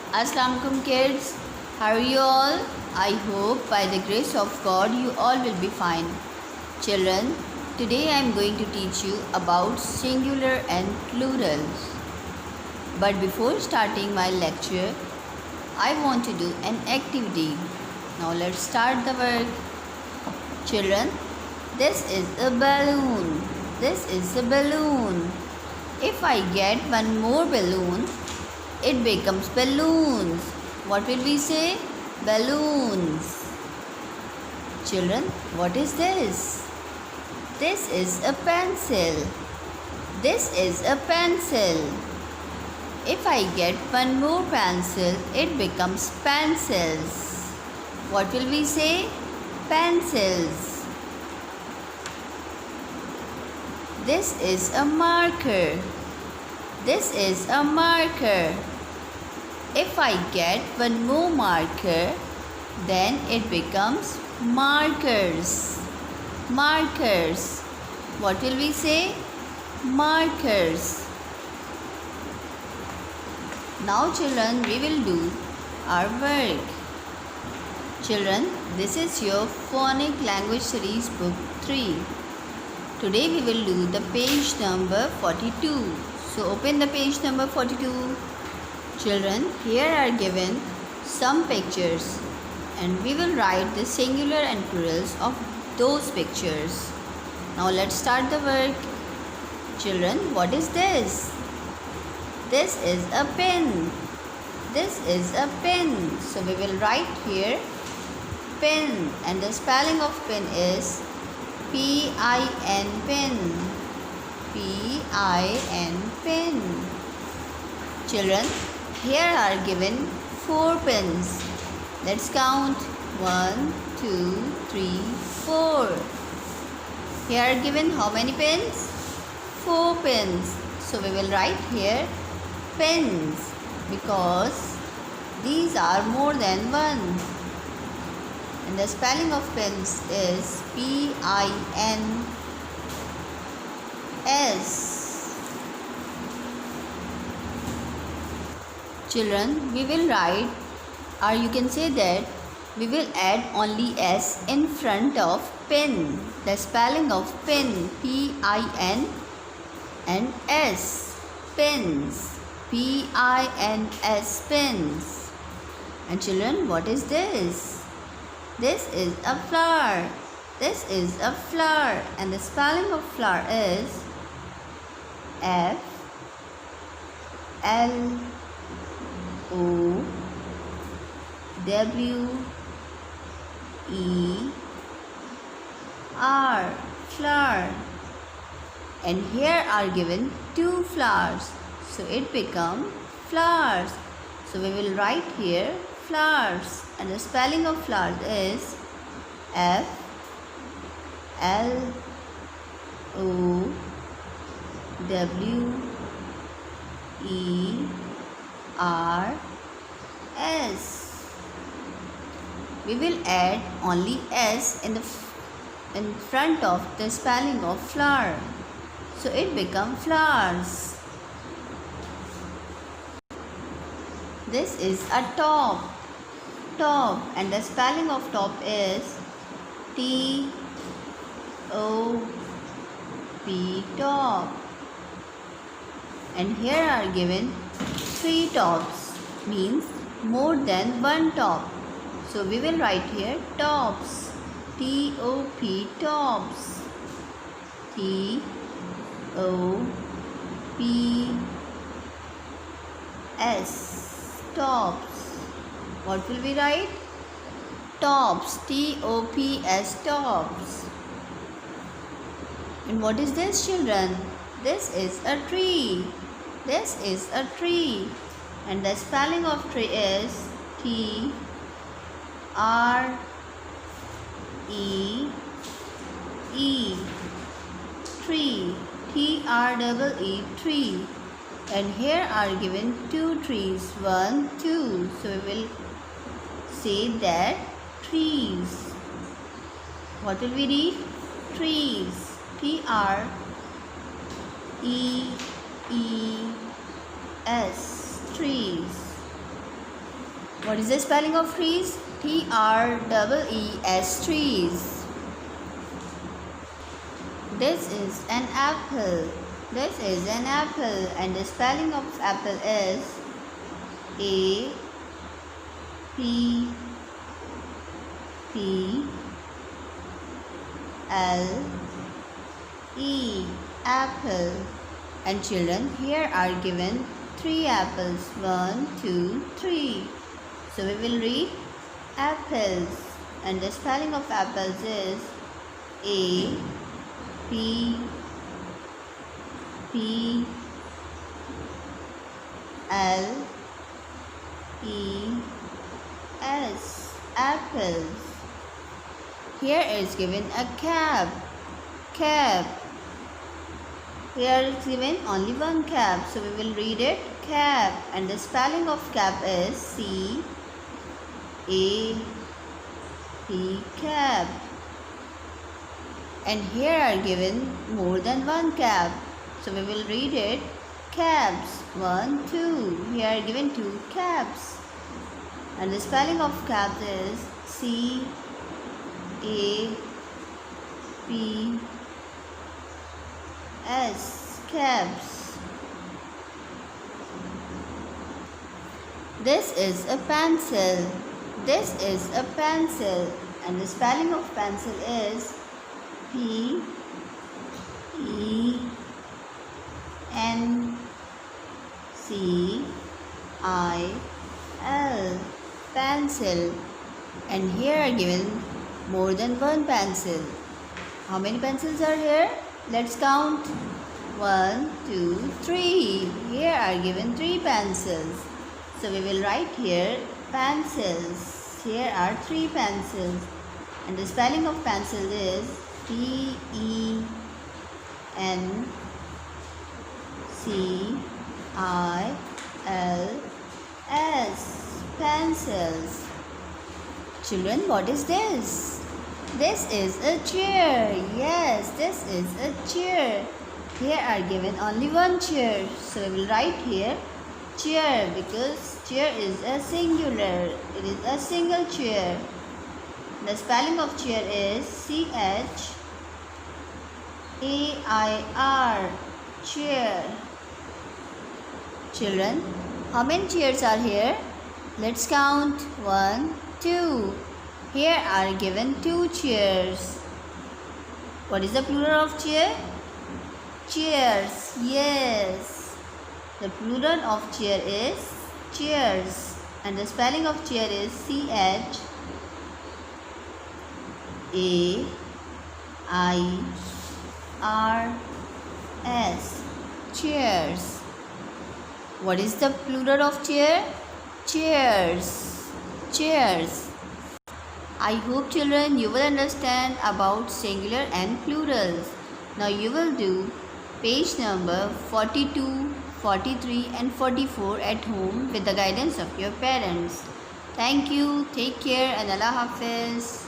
Assalamualaikum kids, how are you all? I hope by the grace of God you all will be fine. Children, today I am going to teach you about singular and plurals. But before starting my lecture, I want to do an activity. Now let's start the work. Children, this is a balloon. This is a balloon. If I get one more balloon, it becomes balloons. What will we say? Balloons. Children, what is this? This is a pencil. This is a pencil. If I get one more pencil, it becomes pencils. What will we say? Pencils. This is a marker. This is a marker. If I get one more marker, then it becomes markers. Markers. What will we say? Markers. Now children, we will do our work. Children, this is your Phonic Language Series Book 3. Today we will do the page number 42. So open the page number 42. Children, here are given some pictures and we will write the singular and plurals of those pictures. Now let's start the work. Children, what is this? This is a pen. This is a pen. So we will write here pen, and the spelling of pen is P-I-N, pen. P-I-N, pen. Children, here are given 4 pens. Let's count. 1, 2, 3, 4. Here are given how many pens? 4 pens. So we will write here pens because these are more than one. And the spelling of pens is P-I-N-S. Children, we will write, or you can say that we will add only S in front of pen. The spelling of pen, P-I-N and S. Pens. P-I-N-S, pens. And children, what is this? This is a flower. This is a flower, and the spelling of flower is F L O W E R, flower. And here are given 2 flowers, so it become flowers. So we will write here flowers, and the spelling of flowers is F L O W E R S. We will add only S in front of the spelling of flower, so it becomes flowers. This is a top. Top, and the spelling of top is T-O-P, top. And here are given 3 tops, means more than one top. So we will write here tops. T-O-P, tops. T-O-P-S, tops. What will we write? Tops. T-O-P-S, tops. And what is this, children? This is a tree. This is a tree. And the spelling of tree is T-R-E-E. Tree. T-R-E-E, tree. And here are given 2 trees. 1, 2. So we will say that trees. What will we read? Trees. T-R-E-E-S, trees. What is the spelling of trees? T-R-E-E-S, trees. This is an apple. This is an apple, and the spelling of apple is A P P L E, apple. And children, here are given 3 apples. 1, 2, 3. So we will read apples, and the spelling of apples is A P P L E S, apples. Here is given a cap. Cap. Here is given only one cap, so we will read it cap, and the spelling of cap is C A P, cap. And here are given more than one cap, so we will read it caps. 1, 2. Here are given 2 caps, and the spelling of cap is C A P S, caps. This is a pencil. This is a pencil, and the spelling of pencil is P E N C I L, pencil. And here are given more than one pencil. How many pencils are here? Let's count. 1, 2, 3. Here are given 3 pencils. So we will write here pencils. Here are 3 pencils. And the spelling of pencil is P E N C I L S, pencils. Children, what is this? This is a chair. Yes, this is a chair. Here are given only one chair. So we will write here chair, because chair is a singular. It is a single chair. The spelling of chair is C-H-A-I-R, chair. Children, how many chairs are here? Let's count. 1, 2. Here are given 2 chairs. What is the plural of chair? Chairs. Yes. The plural of chair is chairs, and the spelling of chair is C-H-A-I-R-S, chairs. What is the plural of chair? Chairs. Chairs. I hope children you will understand about singular and plurals. Now you will do page number 42, 43 and 44 at home with the guidance of your parents. Thank you. Take care and Allah Hafiz.